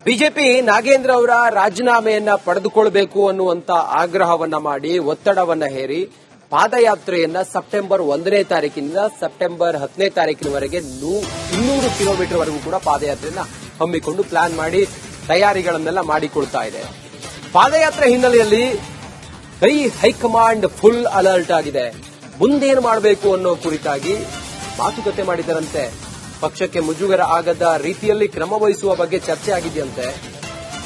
BJP Nagendra ಅವರ ರಾಜೀನಾಮೆಯನ್ನ ಪಡೆದುಕೊಳ್ಳಬೇಕು ಅನ್ನುವಂತ ಆಗ್ರಹವನ್ನ ಮಾಡಿ ಒತ್ತಡವನ್ನ ಹೇರಿ ಪಾದಯಾತ್ರೆಯನ್ನ ಸೆಪ್ಟೆಂಬರ್ 1ನೇ ತಾರೀಕಿನಿಂದ ಸೆಪ್ಟೆಂಬರ್ 10ನೇ ತಾರೀಕಿನವರೆಗೆ 200 ಕಿಲೋಮೀಟರ್ ವರೆಗೂ ಕೂಡ ಪಾದಯಾತ್ರೆಯನ್ನ ಹಮ್ಮಿಕೊಂಡು ಪ್ಲಾನ್ ತಯಾರಿಗಳನ್ನೆಲ್ಲ ಮಾಡಿಕೊಳ್ತಾ ಇದೆ. ಪಾದಯಾತ್ರೆ ಹಿನ್ನೆಲೆಯಲ್ಲಿ ಹೈಕಮಾಂಡ್ ಫುಲ್ ಅಲರ್ಟ್ ಆಗಿದೆ. ಮುಂದೇನು ಮಾಡಬೇಕು ಅನ್ನೋ ಕುರಿತಾಗಿ ಮಾತುಕತೆ ಮಾಡಿದರಂತೆ. ಪಕ್ಷಕ್ಕೆ ಮುಜುಗರ ಆಗದ ರೀತಿಯಲ್ಲಿ ಕ್ರಮ ವಹಿಸುವ ಬಗ್ಗೆ ಚರ್ಚೆ ಆಗಿದೆಯಂತೆ.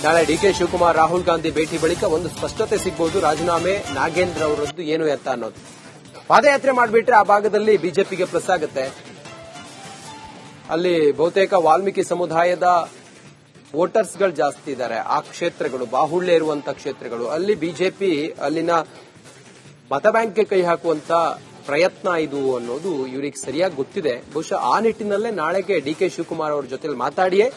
ನಾಳೆ ಡಿಕೆ ಶಿವಕುಮಾರ್ ರಾಹುಲ್ ಗಾಂಧಿ ಭೇಟಿ ಬಳಿಕ ಒಂದು ಸ್ಪಷ್ಟತೆ ಸಿಗಬಹುದು. ರಾಜೀನಾಮೆ ನಾಗೇಂದ್ರ ಅವರದ್ದು ಏನು ಎತ್ತ ಅನ್ನೋದು. ಪಾದಯಾತ್ರೆ ಮಾಡಿಬಿಟ್ರೆ ಆ ಭಾಗದಲ್ಲಿ ಬಿಜೆಪಿಗೆ ಪ್ಲಸ್ ಆಗುತ್ತೆ. ಅಲ್ಲಿ ಬಹುತೇಕ ವಾಲ್ಮೀಕಿ ಸಮುದಾಯದ ವೋಟರ್ಸ್ಗಳು ಜಾಸ್ತಿ ಇದ್ದಾರೆ. ಆ ಕ್ಷೇತ್ರಗಳು ಬಾಹುಳ್ಯ ಇರುವಂತಹ ಕ್ಷೇತ್ರಗಳು. ಅಲ್ಲಿ ಬಿಜೆಪಿ ಅಲ್ಲಿನ ಮತ ಬ್ಯಾಂಕ್ಗೆ ಕೈ ಹಾಕುವಂತ ಪ್ರಯತ್ನ ಇದು ಅನ್ನೋದು ಇವರಿಗೆ ಸರಿಯಾಗಿ ಗೊತ್ತಿದೆ. ಬಹುಶಃ ಆ ನಿಟ್ಟಿನಲ್ಲೇ ನಾಳೆಗೆ ಡಿಕೆ ಶಿವಕುಮಾರ್ ಅವರ ಜೊತೆ ಮಾತಾಡಿಯೇ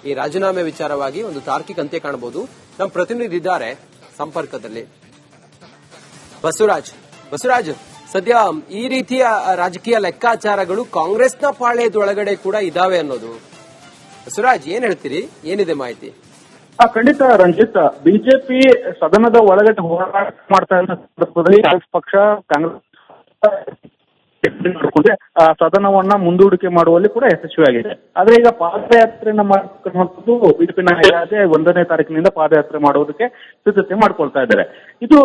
ಈ ರಾಜೀನಾಮೆ ವಿಚಾರವಾಗಿ ಒಂದು ತಾರ್ಕಿಕ ಅಂತ್ಯ ಕಾಣಬಹುದು. ನಮ್ಮ ಪ್ರತಿನಿಧಿ ಇದ್ದಾರೆ ಸಂಪರ್ಕದಲ್ಲಿ, ಬಸವರಾಜ್. ಸದ್ಯ ಈ ರೀತಿಯ ರಾಜಕೀಯ ಲೆಕ್ಕಾಚಾರಗಳು ಕಾಂಗ್ರೆಸ್ನ ಪಾಳ್ಯದೊಳಗಡೆ ಕೂಡ ಇದಾವೆ ಅನ್ನೋದು. ಬಸವರಾಜ್, ಏನ್ ಹೇಳ್ತೀರಿ? ಏನಿದೆ ಮಾಹಿತಿ? ಖಂಡಿತ ರಂಜಿತ್, ಬಿಜೆಪಿ ಸದನದ ಒಳಗಡೆ ಹೋರಾಟ ಮಾಡ್ತಾ ಇರೋ ಸಂದರ್ಭದಲ್ಲಿ ಕಾಂಗ್ರೆಸ್ ಪಕ್ಷ ಸದನವನ್ನ ಮುಂದೂಡಿಕೆ ಮಾಡುವಲ್ಲಿ ಕೂಡ ಯಶಸ್ವಿಯಾಗಿದೆ. ಆದ್ರೆ ಈಗ ಪಾದಯಾತ್ರೆಯನ್ನ ಮಾಡುವಂತದ್ದು ಬಿಜೆಪಿ ನಾಯಕರೇ 1ನೇ ತಾರೀಕಿನಿಂದ ಪಾದಯಾತ್ರೆ ಮಾಡುವುದಕ್ಕೆ ಸಿದ್ಧತೆ ಮಾಡ್ಕೊಳ್ತಾ ಇದ್ದಾರೆ. ಇದು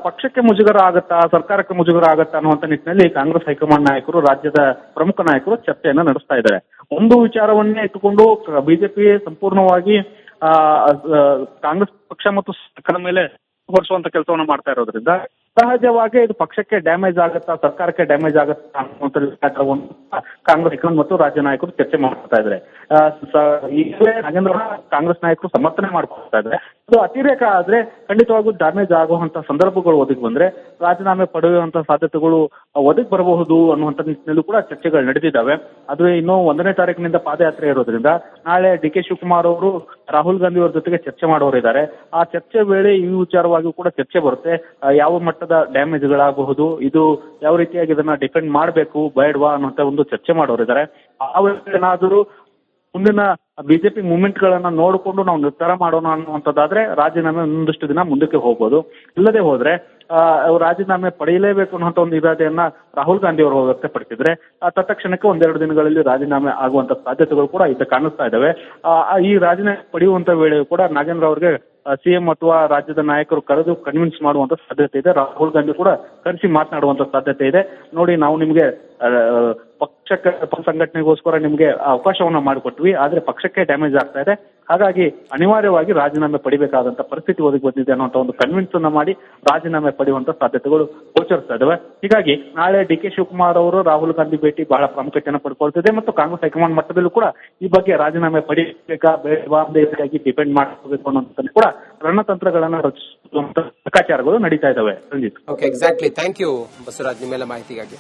ಪಕ್ಷಕ್ಕೆ ಮುಜುಗರ ಆಗತ್ತಾ, ಸರ್ಕಾರಕ್ಕೆ ಮುಜುಗರ ಆಗತ್ತಾ ಅನ್ನುವಂತ ನಿಟ್ಟಿನಲ್ಲಿ ಕಾಂಗ್ರೆಸ್ ಹೈಕಮಾಂಡ್ ನಾಯಕರು, ರಾಜ್ಯದ ಪ್ರಮುಖ ನಾಯಕರು ಚರ್ಚೆಯನ್ನ ನಡೆಸ್ತಾ ಇದ್ದಾರೆ. ಒಂದು ವಿಚಾರವನ್ನೇ ಇಟ್ಟುಕೊಂಡು ಬಿಜೆಪಿ ಸಂಪೂರ್ಣವಾಗಿ ಕಾಂಗ್ರೆಸ್ ಪಕ್ಷ ಮತ್ತು ಸರ್ಕಾರದ ಮೇಲೆ ಹೊರಿಸುವಂತ ಕೆಲಸವನ್ನ ಮಾಡ್ತಾ ಇರೋದ್ರಿಂದ ಸಹಜವಾಗಿ ಇದು ಪಕ್ಷಕ್ಕೆ ಡ್ಯಾಮೇಜ್ ಆಗುತ್ತಾ, ಸರ್ಕಾರಕ್ಕೆ ಡ್ಯಾಮೇಜ್ ಆಗುತ್ತಾ ಅನ್ನುವಂಥ ಕಾಂಗ್ರೆಸ್ ಹೈಕಮಾಂಡ್ ಮತ್ತು ರಾಜ್ಯ ನಾಯಕರು ಚರ್ಚೆ ಮಾಡ್ತಾ ಇದ್ದಾರೆ. ಈಗಲೇ ನಾಗೇಂದ್ರ ಕಾಂಗ್ರೆಸ್ ನಾಯಕರು ಸಮರ್ಥನೆ ಮಾಡ್ಕೊಳ್ತಾ ಇದ್ದಾರೆ. ಇದು ಅತಿರೇಕ ಆದ್ರೆ ಖಂಡಿತವಾಗೂ ಡ್ಯಾಮೇಜ್ ಆಗುವಂತ ಸಂದರ್ಭಗಳು ಒದಗಿ ಬಂದ್ರೆ ರಾಜೀನಾಮೆ ಪಡೆಯುವಂತ ಸಾಧ್ಯತೆಗಳು ಒದಗಿ ಬರಬಹುದು ಅನ್ನುವಂತ ನಿಟ್ಟಿನಲ್ಲೂ ಕೂಡ ಚರ್ಚೆಗಳು ನಡೆದಿದ್ದಾವೆ. ಅದು ಇನ್ನು 1ನೇ ತಾರೀಕಿನಿಂದ ಪಾದಯಾತ್ರೆ ಇರೋದ್ರಿಂದ ನಾಳೆ ಡಿಕೆ ಶಿವಕುಮಾರ್ ಅವರು ರಾಹುಲ್ ಗಾಂಧಿ ಅವರ ಜೊತೆಗೆ ಚರ್ಚೆ ಮಾಡೋರಿದ್ದಾರೆ. ಆ ಚರ್ಚೆ ವೇಳೆ ಈ ವಿಚಾರವಾಗಿ ಕೂಡ ಚರ್ಚೆ ಬರುತ್ತೆ. ಯಾವ ಮಟ್ಟದ ಡ್ಯಾಮೇಜ್ಗಳಾಗಬಹುದು, ಇದು ಯಾವ ರೀತಿಯಾಗಿ ಇದನ್ನ ಡಿಫೆಂಡ್ ಮಾಡಬೇಕು ಬೇಡವಾ ಅನ್ನುವಂತ ಒಂದು ಚರ್ಚೆ ಮಾಡೋರಿದ್ದಾರೆ. ಏನಾದರೂ ಮುಂದಿನ ಬಿಜೆಪಿ ಮೂವ್ಮೆಂಟ್ ಗಳನ್ನ ನೋಡಿಕೊಂಡು ನಾವು ನಿರ್ಧಾರ ಮಾಡೋಣ ಅನ್ನುವಂಥದ್ದಾದ್ರೆ ರಾಜೀನಾಮೆ ಒಂದಷ್ಟು ದಿನ ಮುಂದಕ್ಕೆ ಹೋಗ್ಬೋದು. ಇಲ್ಲದೆ ಹೋದ್ರೆ ರಾಜೀನಾಮೆ ಪಡೆಯಲೇಬೇಕು ಅನ್ನುವಂತ ಒಂದು ಇರಾದೆಯನ್ನ ರಾಹುಲ್ ಗಾಂಧಿ ಅವರು ವ್ಯಕ್ತಪಡಿಸಿದ್ರೆ ತತ್ಕ್ಷಣಕ್ಕೆ 1-2 ದಿನಗಳಲ್ಲಿ ರಾಜೀನಾಮೆ ಆಗುವಂತ ಸಾಧ್ಯತೆಗಳು ಕೂಡ ಕಾಣಿಸ್ತಾ ಇದಾವೆ. ಈ ರಾಜೀನಾಮೆ ಪಡೆಯುವಂತ ವೇಳೆ ಕೂಡ ನಾಗೇಂದ್ರ ಅವರಿಗೆ ಸಿಎಂ ಅಥವಾ ರಾಜ್ಯದ ನಾಯಕರು ಕರೆದು ಕನ್ವಿನ್ಸ್ ಮಾಡುವಂತ ಸಾಧ್ಯತೆ ಇದೆ. ರಾಹುಲ್ ಗಾಂಧಿ ಕೂಡ ಕರೆಸಿ ಮಾತನಾಡುವಂತ ಸಾಧ್ಯತೆ ಇದೆ. ನೋಡಿ, ನಾವು ನಿಮ್ಗೆ ಪಕ್ಷಕ್ಕೆ ಸಂಘಟನೆಗೋಸ್ಕರ ನಿಮ್ಗೆ ಅವಕಾಶವನ್ನ ಮಾಡಿಕೊಟ್ವಿ, ಆದ್ರೆ ಪಕ್ಷಕ್ಕೆ ಡ್ಯಾಮೇಜ್ ಆಗ್ತಾ ಇದೆ, ಹಾಗಾಗಿ ಅನಿವಾರ್ಯವಾಗಿ ರಾಜೀನಾಮೆ ಪಡಿಬೇಕಾದಂತ ಪರಿಸ್ಥಿತಿ ಒದಗಿ ಬಂದಿದೆ ಅನ್ನುವಂತ ಒಂದು ಕನ್ವಿನ್ಸ್ ಅನ್ನ ಮಾಡಿ ರಾಜೀನಾಮೆ ಪಡೆಯುವಂತ ಸಾಧ್ಯತೆಗಳು ಗೋಚರಿಸ್ತಾ ಇದಾವೆ. ಹೀಗಾಗಿ ನಾಳೆ ಡಿಕೆ ಶಿವಕುಮಾರ್ ಅವರು ರಾಹುಲ್ ಗಾಂಧಿ ಭೇಟಿ ಬಹಳ ಪ್ರಾಮುಖ್ಯತೆಯನ್ನು ಪಡ್ಕೊಳ್ತಿದೆ ಮತ್ತು ಕಾಂಗ್ರೆಸ್ ಹೈಕಮಾಂಡ್ ಮಟ್ಟದಲ್ಲೂ ಕೂಡ ಈ ಬಗ್ಗೆ ರಾಜೀನಾಮೆ ಪಡಿಬೇಕಾ ಬೇಡವಾ ಡಿಪೆಂಡ್ ಮಾಡಬೇಕು ಅನ್ನೋಂಥ ಕೂಡ ರಣತಂತ್ರಗಳನ್ನ ರಚಿಸುವಂತ ಲೆಕ್ಕಾಚಾರಗಳು ನಡೀತಾ ಇದಾವೆ. Ranjit, exactly. Thank you Basavaraj, ನಿಮ್ಮೆಲ್ಲ ಮಾಹಿತಿಗಾಗಿ.